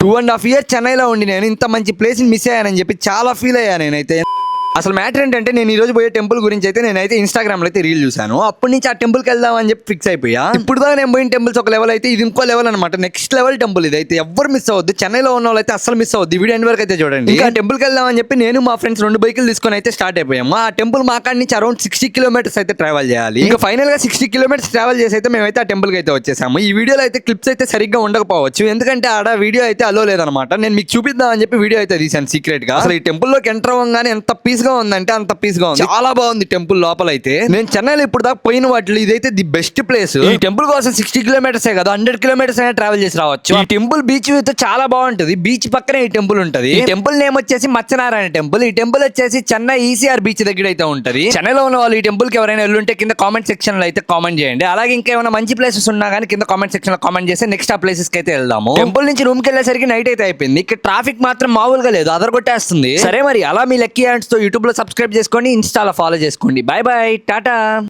2.5 years చెన్నైలో ఉండి నేను ఇంత మంచి ప్లేస్ ని మిస్ అయ్యానని చెప్పి చాలా ఫీల్ అయ్యాను నేనైతే. అసలు మ్యాటర్ ఏంటంటే నేను ఈ రోజు పోయే టెంపుల్ గురించి అయితే నేనైతే ఇన్స్టాగ్రామ్ లో అయితే రీల్ చూసాను. అప్పటి నుంచి ఆ టెంపుల్ కి వెళ్దాం అని చెప్పి ఫిక్స్ అయిపోయా. ఇప్పుడు దాకా నేను పోయిన టెంపుల్స్ ఒక లెవెల్ అయితే ఇది ఇంకో లెవెల్ అనమాట. నెక్స్ట్ లెవెల్ టెంపుల్ ఇది అయితే ఎవ్వరు మిస్ అవ్వద్దు. చెన్నైలో ఉన్న వాళ్ళు అయితే అసలు మిస్ అవ్వద్దు. వీడియో ఎండ్ వరకు అయితే చూడండి. ఇంకా టెంపుల్ కి వెళ్దాం అని చెప్పి నేను మా ఫ్రెండ్స్ 2 బైకులు తీసుకొని అయితే స్టార్ట్ అయిపోయాము. ఆ టెంపుల్ మా కాడి నుంచి అరౌండ్ 60 kilometers అయితే ట్రావెల్ చేయాలి. ఇంకా ఫైనల్ గా 60 kilometers ట్రావెల్ చేసి అయితే మేమైతే ఆ టెంపుల్ కి అయితే వచ్చేసాము. ఈ వీడియోలో అయితే క్లిప్స్ అయితే సరిగ్గా ఉండకపోవచ్చు, ఎందుకంటే ఆడ వీడియో అయితే అలో లేదనమాట. నేను మీకు చూపిద్దాం అని చెప్పి వీడియో అయితే తీసాను సీక్రెట్ గా. అసలు ఈ టెంపుల్ లోకి ఎంటర్ అవ్వగానే ఎంత పీస్ గా ఉందంటే అంత పీస్ గా ఉంది. చాలా బాగుంది టెంపుల్ లోపల అయితే. నేను చెన్నైలో ఇప్పుడు దాకా పోయిన వాటిలో ఇదైతే ది బెస్ట్ ప్లేస్. ఈ టెంపుల్ కోసం 60 kilometers కదా, 100 kilometers అయినా ట్రావెల్ చేసి రావచ్చు. ఈ టెంపుల్ బీచ్ అయితే చాలా బాగుంటది. బీచ్ పక్కనే ఈ టెంపుల్ ఉంటది. ఈ టెంపుల్ నేమ్ వచ్చేసి మత్స్యనారాయణ టెంపుల్. ఈ టెంపుల్ వచ్చేసి చెన్నై ఈసీఆర్ బీచ్ దగ్గర అయితే ఉంటది. చెన్నైలో ఉన్న వాళ్ళు ఈ టెంపుల్ కి ఎవరైనా వెళ్ళుంటే కింద కామెంట్ సెక్షన్ లో అయితే కామెంట్ చేయండి. అలాగే ఇంకా ఏమైనా మంచి ప్లేసెస్ ఉన్నా కానీ కింద కామెంట్ సెక్షన్ లో కామెంట్ చేస్తే నెక్స్ట్ ఆ ప్లేసెస్ కి అయితే వెళ్దాము. టెంపుల్ నుంచి రూమ్ కి వెళ్ళేసరికి నైట్ అయితే అయిపోయింది. ఇక్కడ ట్రాఫిక్ మాత్రం మామూలుగా లేదు, అదరగొట్టేస్తుంది. సరే మరి అలా మీ లక్కీ హ్యాండ్స్ తో యూట్యూబ్ లో సబ్స్క్రైబ్ చేసుకోండి, ఇన్స్టాలో ఫాలో చేసుకోండి. Bye bye, Tata.